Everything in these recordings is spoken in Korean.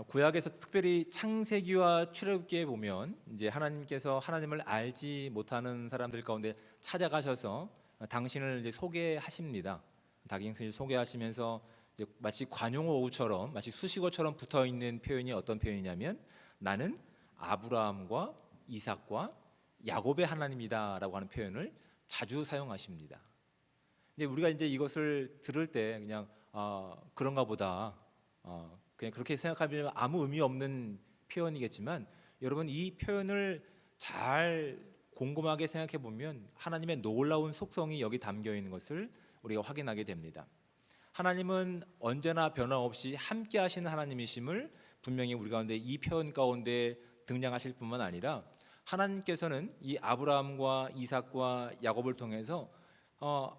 구약에서 특별히 창세기와 출애굽기에 보면 이제 하나님께서 하나님을 알지 못하는 사람들 가운데 찾아가셔서 당신을 이제 소개하십니다. 당신을 소개하시면서 이제 마치 관용어우처럼, 마치 수식어처럼 붙어 있는 표현이 어떤 표현이냐면 나는 아브라함과 이삭과 야곱의 하나님이다라고 하는 표현을 자주 사용하십니다. 근데 우리가 이제 이것을 들을 때 그냥 그런가 보다, 그냥 그렇게 생각하면 아무 의미 없는 표현이겠지만, 여러분 이 표현을 잘 곰곰하게 생각해 보면 하나님의 놀라운 속성이 여기 담겨 있는 것을 우리가 확인하게 됩니다. 하나님은 언제나 변함없이 함께 하시는 하나님이심을 분명히 우리 가운데 이 표현 가운데 등장하실 뿐만 아니라, 하나님께서는 이 아브라함과 이삭과 야곱을 통해서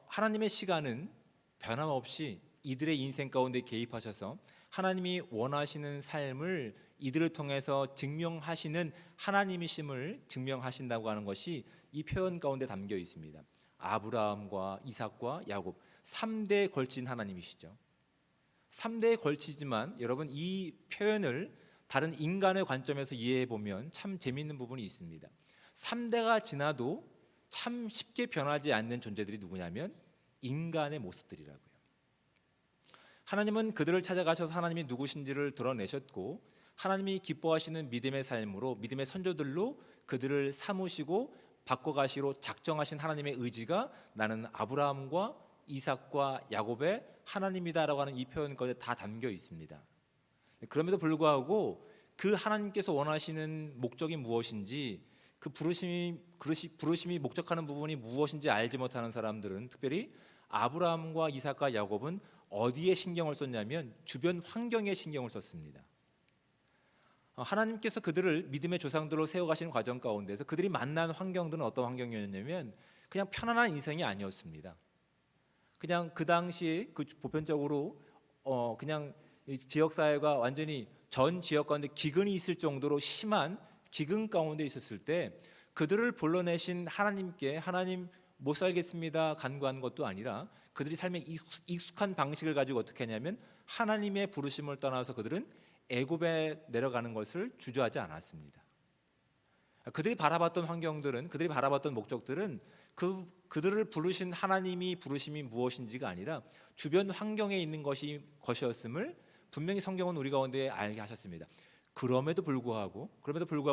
하나님의 시간은 변함없이 이들의 인생 가운데 개입하셔서 하나님이 원하시는 삶을 이들을 통해서 증명하시는 하나님이심을 증명하신다고 하는 것이 이 표현 가운데 담겨 있습니다. 아브라함과 이삭과 야곱 3대에 걸친 하나님이시죠. 3대에 걸치지만 여러분 이 표현을 다른 인간의 관점에서 이해해 보면 참 재미있는 부분이 있습니다. 3대가 지나도 참 쉽게 변하지 않는 존재들이 누구냐면 인간의 모습들이라고요. 하나님은 그들을 찾아가셔서 하나님이 누구신지를 드러내셨고, 하나님이 기뻐하시는 믿음의 삶으로, 믿음의 선조들로 그들을 삼으시고 바꿔가시로 작정하신 하나님의 의지가 나는 아브라함과 이삭과 야곱의 하나님이다라고 하는 이 표현 가운데 다 담겨 있습니다. 그럼에도 불구하고 그 하나님께서 원하시는 목적이 무엇인지, 그 부르심이 목적하는 부분이 무엇인지 알지 못하는 사람들은, 특별히 아브라함과 이삭과 야곱은 어디에 신경을 썼냐면 주변 환경에 신경을 썼습니다. 하나님께서 그들을 믿음의 조상들로 세워가시는 과정 가운데서 그들이 만난 환경들은 어떤 환경이었냐면 그냥 편안한 인생이 아니었습니다. 그냥 그 당시에 그 보편적으로 그냥 지역 사회가 완전히 전 지역 가운데 기근이 있을 정도로 심한 기근 가운데 있었을 때 그들을 불러내신 하나님께 하나님 못 살겠습니다 간구한 것도 아니라, 그들이 삶의 익숙한 방식을 가지고 어떻게 하냐면 하나님의 부르심을 떠나서 그들은 애굽에 내려가는 것을 주저하지 않았습니다. 그들이 바라봤던 환경들은, 그들이 바라봤던 목적들은 그들을 부르신 하나님이 부르심이 무엇인지가 아니라 주변 환경에 있는 것이었음을 분명히 성경은 우리 가운데 알게 하셨습니다. 그럼에도 불구하고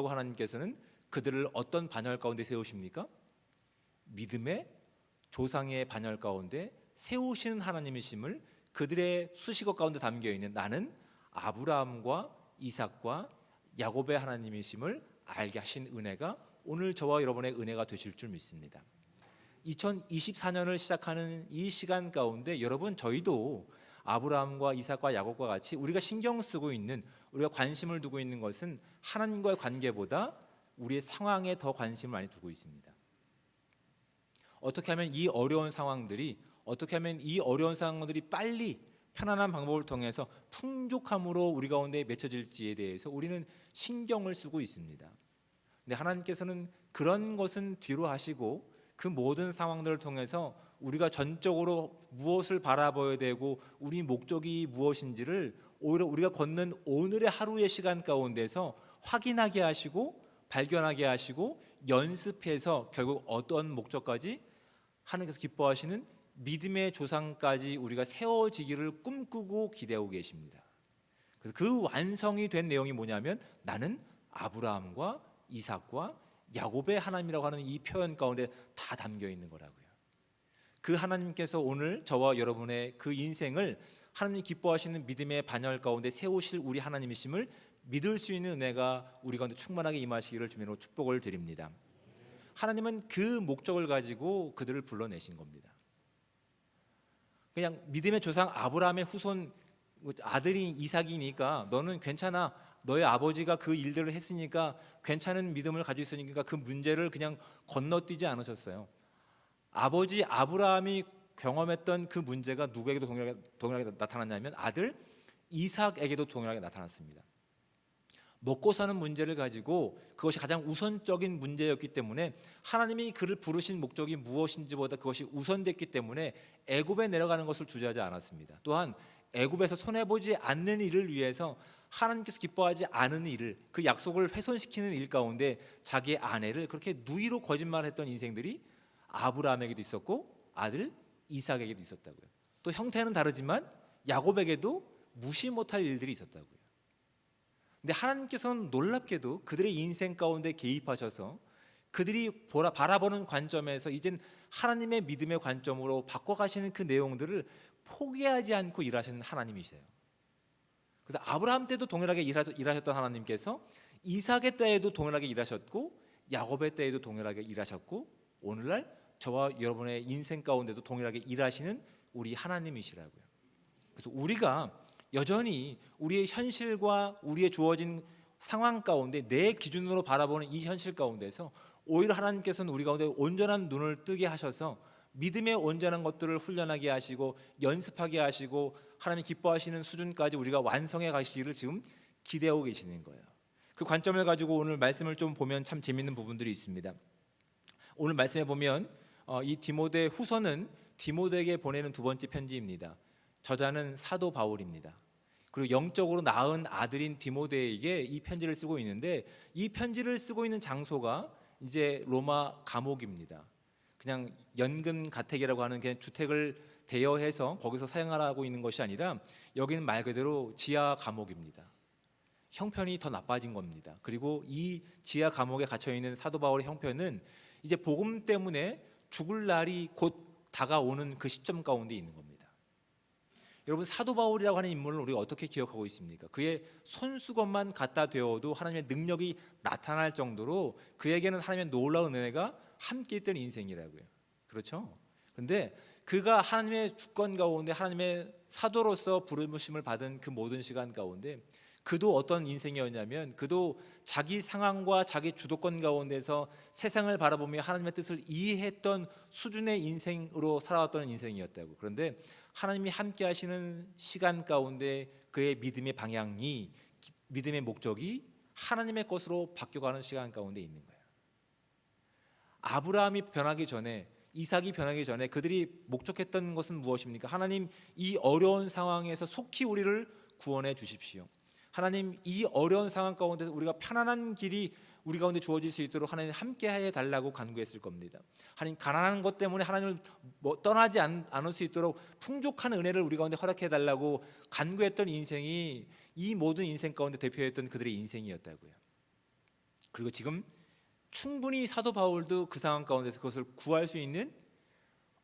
하나님께서는 그들을 어떤 반열 가운데 세우십니까? 믿음의 조상의 반열 가운데 세우시는 하나님이심을 그들의 수식어 가운데 담겨 있는 나는 아브라함과 이삭과 야곱의 하나님이심을 알게 하신 은혜가 오늘 저와 여러분의 은혜가 되실 줄 믿습니다. 2024년을 시작하는 이 시간 가운데 여러분, 저희도 아브라함과 이삭과 야곱과 같이 우리가 신경 쓰고 있는, 우리가 관심을 두고 있는 것은 하나님과의 관계보다 우리의 상황에 더 관심을 많이 두고 있습니다. 어떻게 하면 이 어려운 상황들이 빨리 편안한 방법을 통해서 풍족함으로 우리 가운데 맺혀질지에 대해서 우리는 신경을 쓰고 있습니다. 근데 하나님께서는 그런 것은 뒤로 하시고 그 모든 상황들을 통해서 우리가 전적으로 무엇을 바라봐야 되고 우리 목적이 무엇인지를 오히려 우리가 걷는 오늘의 하루의 시간 가운데서 확인하게 하시고 발견하게 하시고 연습해서 결국 어떤 목적까지 하나님께서 기뻐하시는 믿음의 조상까지 우리가 세워지기를 꿈꾸고 기대하고 계십니다. 그래서 그 완성이 된 내용이 뭐냐면 나는 아브라함과 이삭과 야곱의 하나님이라고 하는 이 표현 가운데 다 담겨 있는 거라고요. 그 하나님께서 오늘 저와 여러분의 그 인생을 하나님 기뻐하시는 믿음의 반열 가운데 세우실 우리 하나님이심을 믿을 수 있는 은혜가 우리 가운데 충만하게 임하시기를 주님으로 축복을 드립니다. 하나님은 그 목적을 가지고 그들을 불러내신 겁니다. 그냥 믿음의 조상 아브라함의 후손 아들이 이삭이니까 너는 괜찮아, 너의 아버지가 그 일들을 했으니까 괜찮은 믿음을 가지고 있으니까 그 문제를 그냥 건너뛰지 않으셨어요. 아버지 아브라함이 경험했던 그 문제가 누구에게도 동일하게 나타났냐면 아들 이삭에게도 동일하게 나타났습니다. 먹고 사는 문제를 가지고 그것이 가장 우선적인 문제였기 때문에 하나님이 그를 부르신 목적이 무엇인지보다 그것이 우선됐기 때문에 애굽에 내려가는 것을 주저하지 않았습니다. 또한 애굽에서 손해보지 않는 일을 위해서 하나님께서 기뻐하지 않은 일을, 그 약속을 훼손시키는 일 가운데 자기의 아내를 그렇게 누이로 거짓말했던 인생들이 아브라함에게도 있었고 아들 이삭에게도 있었다고요. 또 형태는 다르지만 야곱에게도 무시 못할 일들이 있었다고요. 근데 하나님께서는 놀랍게도 그들의 인생 가운데 개입하셔서 그들이 바라보는 관점에서 이젠 하나님의 믿음의 관점으로 바꿔가시는 그 내용들을 포기하지 않고 일하시는 하나님이세요. 그래서 아브라함 때도 동일하게 일하셨던 하나님께서 이삭의 때에도 동일하게 일하셨고 야곱의 때에도 동일하게 일하셨고 오늘날 저와 여러분의 인생 가운데도 동일하게 일하시는 우리 하나님이시라고요. 그래서 우리가 여전히 우리의 현실과 우리의 주어진 상황 가운데 내 기준으로 바라보는 이 현실 가운데서 오히려 하나님께서는 우리 가운데 온전한 눈을 뜨게 하셔서 믿음의 온전한 것들을 훈련하게 하시고 연습하게 하시고 하나님이 기뻐하시는 수준까지 우리가 완성해 가시기를 지금 기대하고 계시는 거예요. 그 관점을 가지고 오늘 말씀을 좀 보면 참 재밌는 부분들이 있습니다. 오늘 말씀에 보면 이 디모데 후서는 디모데에게 보내는 두 번째 편지입니다. 저자는 사도 바울입니다. 그리고 영적으로 낳은 아들인 디모데에게 이 편지를 쓰고 있는데 이 편지를 쓰고 있는 장소가 이제 로마 감옥입니다. 그냥 연금 가택이라고 하는 그냥 주택을 대여해서 거기서 사용하고 있는 것이 아니라 여기는 말 그대로 지하 감옥입니다. 형편이 더 나빠진 겁니다. 그리고 이 지하 감옥에 갇혀 있는 사도 바울의 형편은 이제 복음 때문에 죽을 날이 곧 다가오는 그 시점 가운데 있는 겁니다. 여러분 사도 바울이라고 하는 인물을 우리가 어떻게 기억하고 있습니까? 그의 손수건만 갖다 대어도 하나님의 능력이 나타날 정도로 그에게는 하나님의 놀라운 은혜가 함께 있던 인생이라고요. 그렇죠? 그런데 그가 하나님의 주권 가운데 하나님의 사도로서 부르심을 받은 그 모든 시간 가운데 그도 어떤 인생이었냐면 그도 자기 상황과 자기 주도권 가운데서 세상을 바라보며 하나님의 뜻을 이해했던 수준의 인생으로 살아왔던 인생이었다고. 그런데 하나님이 함께 하시는 시간 가운데 그의 믿음의 방향이 믿음의 목적이 하나님의 것으로 바뀌어가는 시간 가운데 있는 거예요. 아브라함이 변하기 전에 이삭이 변하기 전에 그들이 목적했던 것은 무엇입니까? 하나님 이 어려운 상황에서 속히 우리를 구원해 주십시오. 하나님 이 어려운 상황 가운데서 우리가 편안한 길이 우리 가운데 주어질 수 있도록 하나님 함께 해 달라고 간구했을 겁니다. 하나님 가난한 것 때문에 하나님을 떠나지 않을 수 있도록 풍족한 은혜를 우리 가운데 허락해 달라고 간구했던 인생이 이 모든 인생 가운데 대표했던 그들의 인생이었다고요. 그리고 지금 충분히 사도 바울도 그 상황 가운데서 그것을 구할 수 있는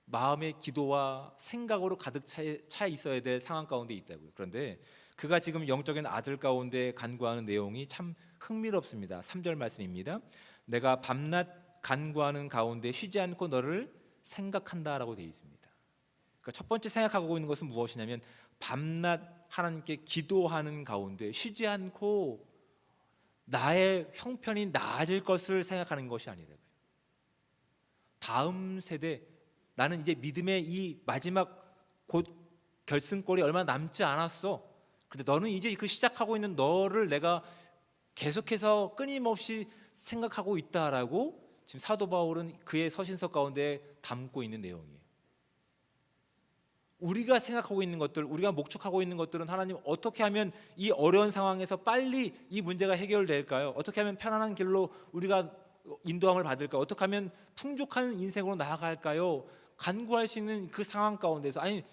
마음의 기도와 생각으로 가득 차 있어야 될 상황 가운데 있다고요. 그런데 그가 지금 영적인 아들 가운데 간구하는 내용이 참 흥미롭습니다. 3절 말씀입니다. 내가 밤낮 간구하는 가운데 쉬지 않고 너를 생각한다라고 되어 있습니다. 그러니까 첫 번째 생각하고 있는 것은 무엇이냐면 밤낮 하나님께 기도하는 가운데 쉬지 않고 나의 형편이 나아질 것을 생각하는 것이 아니라고요. 다음 세대, 나는 이제 믿음의 이 마지막 곧 결승골이 얼마 남지 않았어. 근데 너는 이제 그 시작하고 있는 너를 내가 계속해서 끊임없이 생각하고 있다라고 지금 사도 바울은 그의 서신서 가운데 담고 있는 내용이에요. 우리가 생각하고 있는 것들, 우리가 목적하고 있는 것들은 하나님 어떻게 하면 이 어려운 상황에서 빨리 이 문제가 해결될까요? 어떻게 하면 편안한 길로 우리가 인도함을 받을까요? 어떻게 하면 풍족한 인생으로 나아갈까요? 간구할 수 있는 그 상황 가운데서, 아니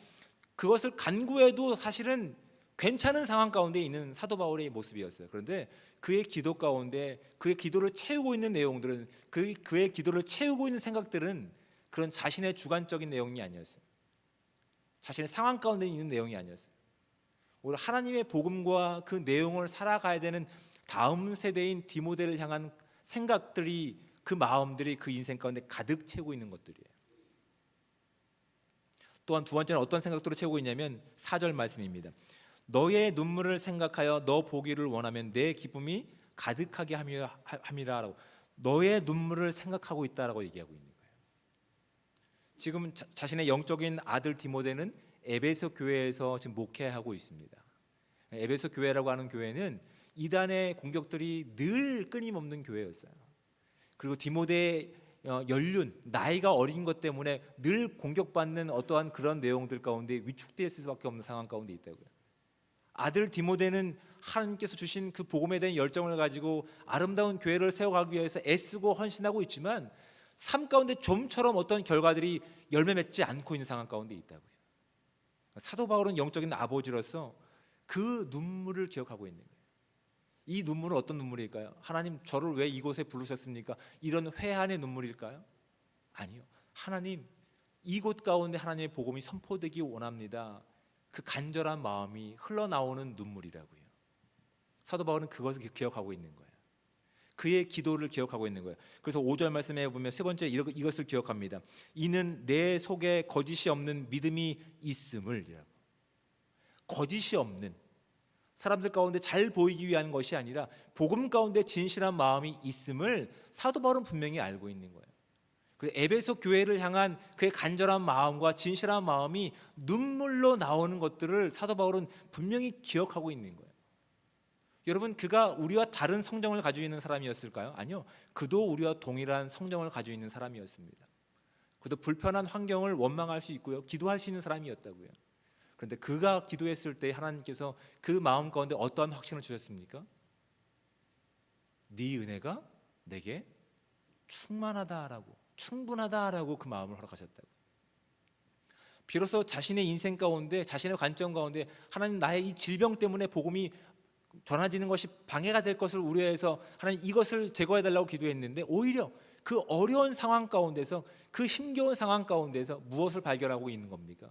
그것을 간구해도 사실은 괜찮은 상황 가운데 있는 사도 바울의 모습이었어요. 그런데 그의 기도 가운데 그의 기도를 채우고 있는 내용들은 그의 기도를 채우고 있는 생각들은 그런 자신의 주관적인 내용이 아니었어요. 자신의 상황 가운데 있는 내용이 아니었어요. 오히려 하나님의 복음과 그 내용을 살아가야 되는 다음 세대인 디모데를 향한 생각들이, 그 마음들이 그 인생 가운데 가득 채우고 있는 것들이에요. 또한 두 번째는 어떤 생각들을 채우고 있냐면 4절 말씀입니다. 너의 눈물을 생각하여 너 보기를 원하면 내 기쁨이 가득하게 함이라라고, 너의 눈물을 생각하고 있다라고 얘기하고 있는 거예요. 지금 자신의 영적인 아들 디모데는 에베소 교회에서 지금 목회하고 있습니다. 에베소 교회라고 하는 교회는 이단의 공격들이 늘 끊임없는 교회였어요. 그리고 디모데의 연륜, 나이가 어린 것 때문에 늘 공격받는 어떠한 그런 내용들 가운데 위축될 수밖에 없는 상황 가운데 있다고요. 아들 디모데는 하나님께서 주신 그 복음에 대한 열정을 가지고 아름다운 교회를 세워가기 위해서 애쓰고 헌신하고 있지만 삶 가운데 좀처럼 어떤 결과들이 열매 맺지 않고 있는 상황 가운데 있다고요. 사도 바울은 영적인 아버지로서 그 눈물을 기억하고 있는 거예요. 이 눈물은 어떤 눈물일까요? 하나님, 저를 왜 이곳에 부르셨습니까? 이런 회한의 눈물일까요? 아니요. 하나님, 이곳 가운데 하나님의 복음이 선포되기 원합니다. 그 간절한 마음이 흘러나오는 눈물이라고요. 사도 바울은 그것을 기억하고 있는 거예요. 그의 기도를 기억하고 있는 거예요. 그래서 5절 말씀에 보면 세 번째 이것을 기억합니다. 이는 내 속에 거짓이 없는 믿음이 있음을이라고. 거짓이 없는, 사람들 가운데 잘 보이기 위한 것이 아니라 복음 가운데 진실한 마음이 있음을 사도 바울은 분명히 알고 있는 거예요. 그 에베소 교회를 향한 그의 간절한 마음과 진실한 마음이 눈물로 나오는 것들을 사도 바울은 분명히 기억하고 있는 거예요. 여러분, 그가 우리와 다른 성정을 가지고 있는 사람이었을까요? 아니요. 그도 우리와 동일한 성정을 가지고 있는 사람이었습니다. 그도 불편한 환경을 원망할 수 있고요, 기도할 수 있는 사람이었다고요. 그런데 그가 기도했을 때 하나님께서 그 마음 가운데 어떠한 확신을 주셨습니까? 네 은혜가 내게 충만하다라고, 충분하다라고 그 마음을 허락하셨다고. 비로소 자신의 인생 가운데, 자신의 관점 가운데 하나님, 나의 이 질병 때문에 복음이 전해지는 것이 방해가 될 것을 우려해서 하나님, 이것을 제거해달라고 기도했는데 오히려 그 어려운 상황 가운데서, 그 힘겨운 상황 가운데서 무엇을 발견하고 있는 겁니까?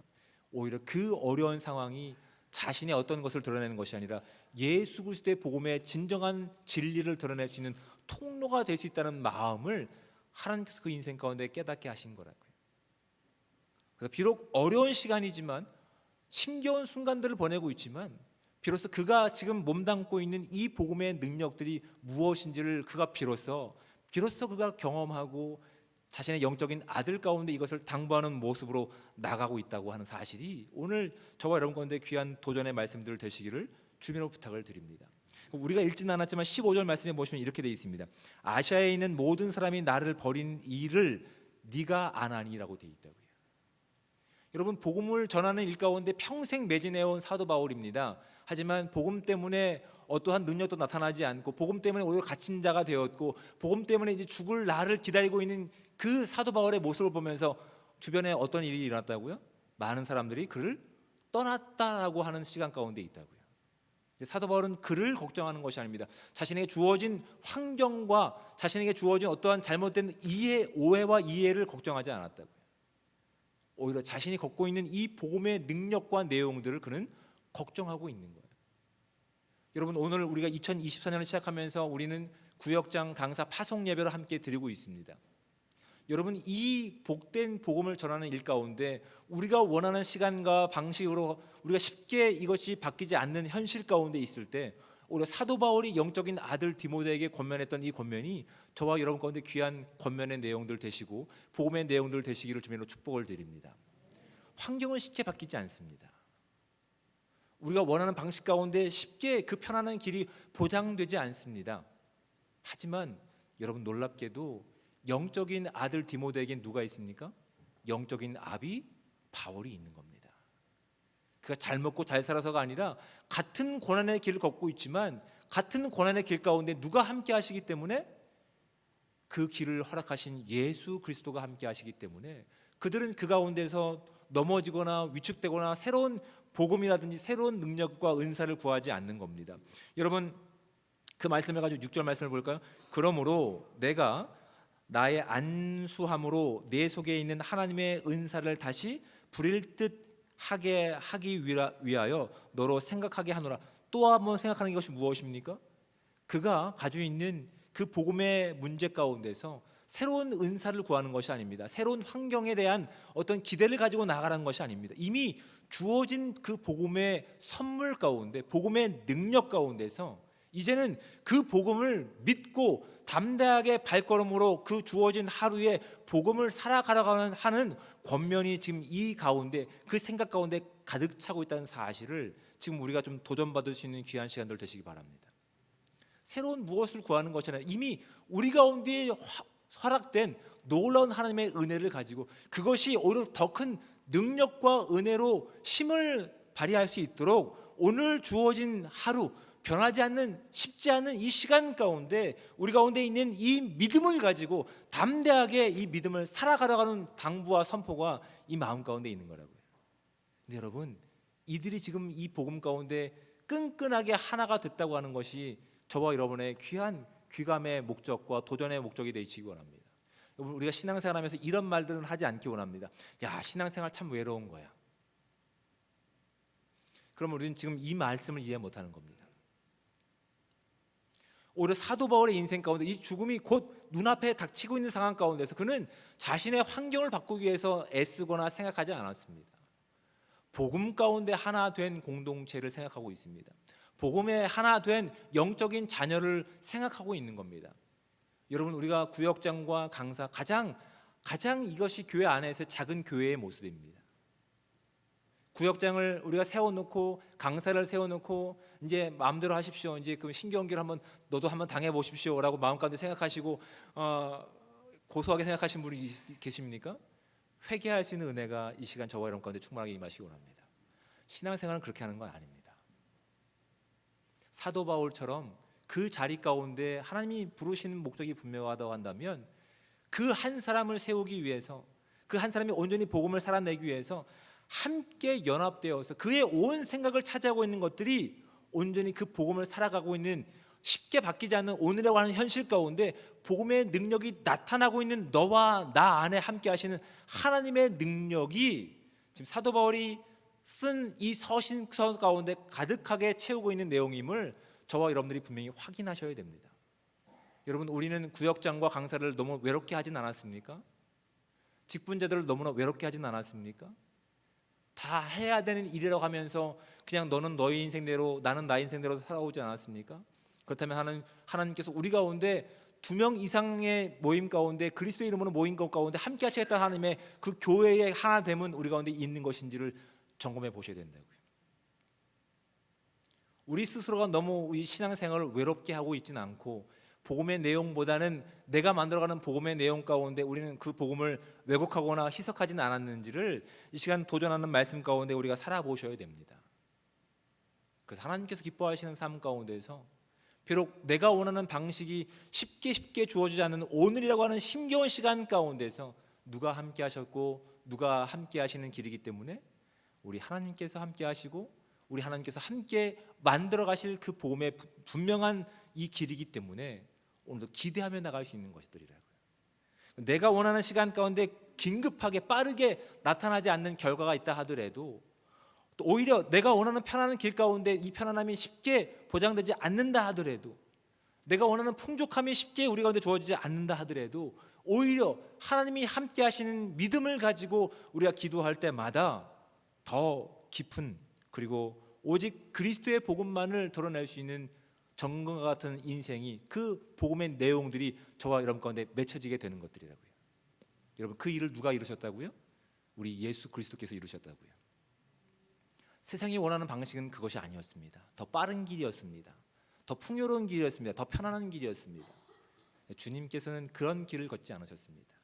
오히려 그 어려운 상황이 자신의 어떤 것을 드러내는 것이 아니라 예수 그리스도의 복음의 진정한 진리를 드러낼 수 있는 통로가 될 수 있다는 마음을 하나님께서 그 인생 가운데 깨닫게 하신 거라고요. 그래서 비록 어려운 시간이지만, 힘겨운 순간들을 보내고 있지만, 비로소 그가 지금 몸담고 있는 이 복음의 능력들이 무엇인지를 그가 비로소 그가 경험하고 자신의 영적인 아들 가운데 이것을 당부하는 모습으로 나가고 있다고 하는 사실이 오늘 저와 여러분 가운데 귀한 도전의 말씀들 되시기를 주님으로 부탁을 드립니다. 우리가 읽지는 않았지만 15절 말씀에 보시면 이렇게 되어 있습니다. 아시아에 있는 모든 사람이 나를 버린 일을 네가 아나니라고 되어 있다고요. 여러분, 복음을 전하는 일 가운데 평생 매진해온 사도 바울입니다. 하지만 복음 때문에 어떠한 능력도 나타나지 않고, 복음 때문에 오히려 갇힌 자가 되었고, 복음 때문에 이제 죽을 날을 기다리고 있는 그 사도 바울의 모습을 보면서 주변에 어떤 일이 일어났다고요? 많은 사람들이 그를 떠났다라고 하는 시간 가운데 있다고요. 사도 바울은 그를 걱정하는 것이 아닙니다. 자신에게 주어진 환경과 자신에게 주어진 어떠한 잘못된 오해와 이해를 걱정하지 않았다고요. 오히려 자신이 걷고 있는 이 복음의 능력과 내용들을 그는 걱정하고 있는 거예요. 여러분, 오늘 우리가 2024년을 시작하면서 우리는 구역장 강사 파송 예배를 함께 드리고 있습니다. 여러분, 이 복된 복음을 전하는 일 가운데 우리가 원하는 시간과 방식으로 우리가 쉽게 이것이 바뀌지 않는 현실 가운데 있을 때, 오히려 사도 바울이 영적인 아들 디모데에게 권면했던 이 권면이 저와 여러분 가운데 귀한 권면의 내용들 되시고 복음의 내용들 되시기를 주님으로 축복을 드립니다. 환경은 쉽게 바뀌지 않습니다. 우리가 원하는 방식 가운데 쉽게 그 편안한 길이 보장되지 않습니다. 하지만 여러분, 놀랍게도 영적인 아들 디모데에겐 누가 있습니까? 영적인 아비 바울이 있는 겁니다. 그가 잘 먹고 잘 살아서가 아니라 같은 고난의 길을 걷고 있지만, 같은 고난의 길 가운데 누가 함께 하시기 때문에? 그 길을 허락하신 예수 그리스도가 함께 하시기 때문에 그들은 그 가운데서 넘어지거나 위축되거나 새로운 복음이라든지 새로운 능력과 은사를 구하지 않는 겁니다. 여러분, 그 말씀을 가지고 6절 말씀을 볼까요? 그러므로 내가 나의 안수함으로 내 속에 있는 하나님의 은사를 다시 부릴 듯 하게 하기 위하여 너로 생각하게 하노라. 또 한번 생각하는 것이 무엇입니까? 그가 가지고 있는 그 복음의 문제 가운데서 새로운 은사를 구하는 것이 아닙니다. 새로운 환경에 대한 어떤 기대를 가지고 나가라는 것이 아닙니다. 이미 주어진 그 복음의 선물 가운데, 복음의 능력 가운데서 이제는 그 복음을 믿고 담대하게 발걸음으로 그 주어진 하루에 복음을 살아가라고 하는 권면이 지금 이 가운데, 그 생각 가운데 가득 차고 있다는 사실을 지금 우리가 좀 도전받을 수 있는 귀한 시간들 되시기 바랍니다. 새로운 무엇을 구하는 것이 아니라 이미 우리 가운데 허락된 놀라운 하나님의 은혜를 가지고 그것이 오히려 더 큰 능력과 은혜로 힘을 발휘할 수 있도록 오늘 주어진 하루 변하지 않는, 쉽지 않은 이 시간 가운데 우리 가운데 있는 이 믿음을 가지고 담대하게 이 믿음을 살아가려는 당부와 선포가 이 마음 가운데 있는 거라고요. 근데 여러분, 이들이 지금 이 복음 가운데 끈끈하게 하나가 됐다고 하는 것이 저와 여러분의 귀한 귀감의 목적과 도전의 목적이 되시기 원합니다. 여러분, 우리가 신앙생활하면서 이런 말들은 하지 않기 원합니다. 야, 신앙생활 참 외로운 거야. 그러면 우리는 지금 이 말씀을 이해 못하는 겁니다. 오히려 사도 바울의 인생 가운데 이 죽음이 곧 눈앞에 닥치고 있는 상황 가운데서 그는 자신의 환경을 바꾸기 위해서 애쓰거나 생각하지 않았습니다. 복음 가운데 하나 된 공동체를 생각하고 있습니다. 복음에 하나 된 영적인 자녀를 생각하고 있는 겁니다. 여러분, 우리가 구역장과 강사, 가장 이것이 교회 안에서 작은 교회의 모습입니다. 구역장을 우리가 세워놓고 강사를 세워놓고 이제 마음대로 하십시오. 이제 그 신경기를 너도 한번 당해 보십시오라고 마음 가운데 생각하시고 고소하게 생각하시는 분이 계십니까? 회개할 수 있는 은혜가 이 시간 저와 여러분 가운데 충만하게 임하시기 원합니다. 신앙생활은 그렇게 하는 건 아닙니다. 사도 바울처럼 그 자리 가운데 하나님이 부르시는 목적이 분명하다고 한다면 그 한 사람을 세우기 위해서, 그 한 사람이 온전히 복음을 살아내기 위해서 함께 연합되어서 그의 온 생각을 차지하고 있는 것들이 온전히 그 복음을 살아가고 있는, 쉽게 바뀌지 않는 오늘이라고 하는 현실 가운데 복음의 능력이 나타나고 있는 너와 나 안에 함께 하시는 하나님의 능력이 지금 사도 바울이 쓴 이 서신서 가운데 가득하게 채우고 있는 내용임을 저와 여러분들이 분명히 확인하셔야 됩니다. 여러분, 우리는 구역장과 강사를 너무 외롭게 하진 않았습니까? 직분자들을 너무나 외롭게 하진 않았습니까? 다 해야 되는 일이라고 하면서 그냥 너는 너의 인생대로 나는 나의 인생대로 살아오지 않았습니까? 그렇다면 하나님께서 우리 가운데 2명 이상의 모임 가운데 그리스도의 이름으로 모인 것 가운데 함께 하시겠다 하나님의 그 교회의 하나됨은 우리 가운데 있는 것인지를 점검해 보셔야 된다고요. 우리 스스로가 너무 이 신앙생활을 외롭게 하고 있지는 않고 복음의 내용보다는 내가 만들어가는 복음의 내용 가운데 우리는 그 복음을 왜곡하거나 희석하지는 않았는지를 이 시간 도전하는 말씀 가운데 우리가 살아보셔야 됩니다. 그래서 하나님께서 기뻐하시는 삶 가운데서 비록 내가 원하는 방식이 쉽게 주어지지 않는 오늘이라고 하는 힘겨운 시간 가운데서 누가 함께 하셨고 누가 함께 하시는 길이기 때문에 우리 하나님께서 함께 하시고 우리 하나님께서 함께 만들어 가실 그 복음의 분명한 이 길이기 때문에 오늘도 기대하며 나갈 수 있는 것들이라고요. 내가 원하는 시간 가운데 긴급하게 빠르게 나타나지 않는 결과가 있다 하더라도 또 오히려 내가 원하는 편안한 길 가운데 이 편안함이 쉽게 보장되지 않는다 하더라도 내가 원하는 풍족함이 쉽게 우리 가운데 주어지지 않는다 하더라도 오히려 하나님이 함께 하시는 믿음을 가지고 우리가 기도할 때마다 더 깊은, 그리고 오직 그리스도의 복음만을 드러낼 수 있는 정금과 같은 인생이, 그 복음의 내용들이 저와 여러분 가운데 맺혀지게 되는 것들이라고요. 여러분, 그 일을 누가 이루셨다고요? 우리 예수 그리스도께서 이루셨다고요. 세상이 원하는 방식은 그것이 아니었습니다. 더 빠른 길이었습니다. 더 풍요로운 길이었습니다. 더 편안한 길이었습니다. 주님께서는 그런 길을 걷지 않으셨습니다.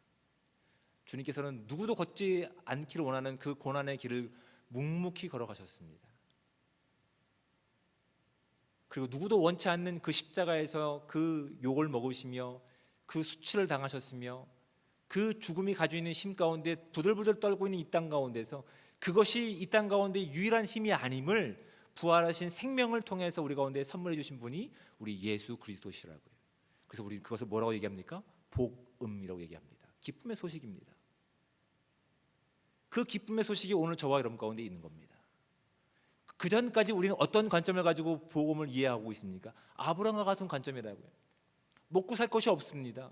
주님께서는 누구도 걷지 않기를 원하는 그 고난의 길을 묵묵히 걸어가셨습니다. 그리고 누구도 원치 않는 그 십자가에서 그 욕을 먹으시며 그 수치를 당하셨으며 그 죽음이 가지고 있는 힘 가운데 부들부들 떨고 있는 이 땅 가운데서 그것이 이 땅 가운데 유일한 힘이 아님을 부활하신 생명을 통해서 우리 가운데 선물해 주신 분이 우리 예수 그리스도시라고요. 그래서 우리 그것을 뭐라고 얘기합니까? 복음이라고 얘기합니다. 기쁨의 소식입니다. 그 기쁨의 소식이 오늘 저와 여러분 가운데 있는 겁니다. 그 전까지 우리는 어떤 관점을 가지고 복음을 이해하고 있습니까? 아브라함과 같은 관점이라고요. 먹고 살 것이 없습니다.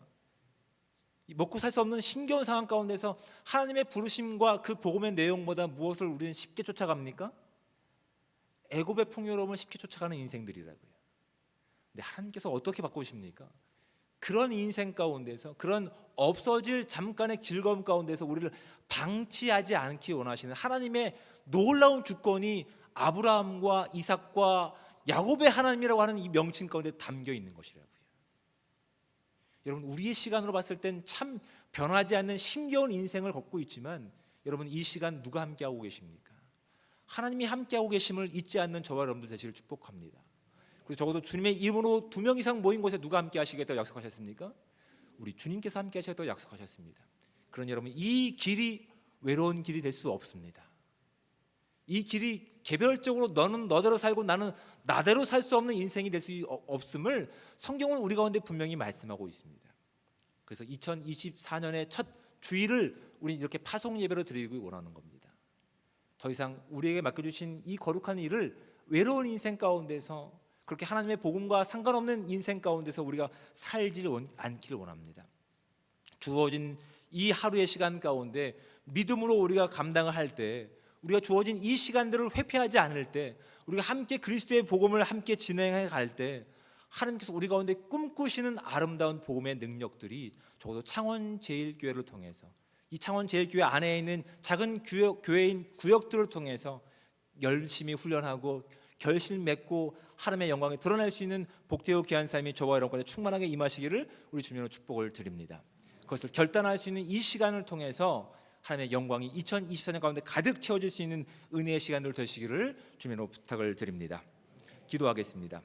먹고 살 수 없는 힘겨운 상황 가운데서 하나님의 부르심과 그 복음의 내용보다 무엇을 우리는 쉽게 쫓아갑니까? 애굽의 풍요로움을 쉽게 쫓아가는 인생들이라고요. 근데 하나님께서 어떻게 바꾸십니까? 그런 인생 가운데서, 그런 없어질 잠깐의 즐거움 가운데서 우리를 방치하지 않기 원하시는 하나님의 놀라운 주권이 아브라함과 이삭과 야곱의 하나님이라고 하는 이 명칭 가운데 담겨 있는 것이라고요. 여러분, 우리의 시간으로 봤을 땐 참 변하지 않는 힘겨운 인생을 걷고 있지만 여러분, 이 시간 누가 함께하고 계십니까? 하나님이 함께하고 계심을 잊지 않는 저와 여러분들 되시길 축복합니다. 그리고 적어도 주님의 이름으로 2명 이상 모인 곳에 누가 함께 하시겠다고 약속하셨습니까? 우리 주님께서 함께 하시겠다고 약속하셨습니다. 그러니 여러분, 이 길이 외로운 길이 될 수 없습니다. 이 길이 개별적으로 너는 너대로 살고 나는 나대로 살 수 없는 인생이 될 수 없음을 성경은 우리 가운데 분명히 말씀하고 있습니다. 그래서 2024년의 첫 주일을 우리 이렇게 파송 예배로 드리기 원하는 겁니다. 더 이상 우리에게 맡겨주신 이 거룩한 일을 외로운 인생 가운데서, 그렇게 하나님의 복음과 상관없는 인생 가운데서 우리가 살지를 않기를 원합니다. 주어진 이 하루의 시간 가운데 믿음으로 우리가 감당을 할 때, 우리가 주어진 이 시간들을 회피하지 않을 때, 우리가 함께 그리스도의 복음을 함께 진행해 갈 때, 하나님께서 우리 가운데 꿈꾸시는 아름다운 복음의 능력들이 적어도 창원제일교회를 통해서, 이 창원제일교회 안에 있는 작은 교회인 구역들을 통해서 열심히 훈련하고 결실 맺고 하나님의 영광에 드러날 수 있는 복되고 귀한 삶이 저와 여러분께 충만하게 임하시기를 우리 주님으로 축복을 드립니다. 그것을 결단할 수 있는 이 시간을 통해서 하나님의 영광이 2024년 가운데 가득 채워질 수 있는 은혜의 시간들 되시기를 주님으로 부탁을 드립니다. 기도하겠습니다.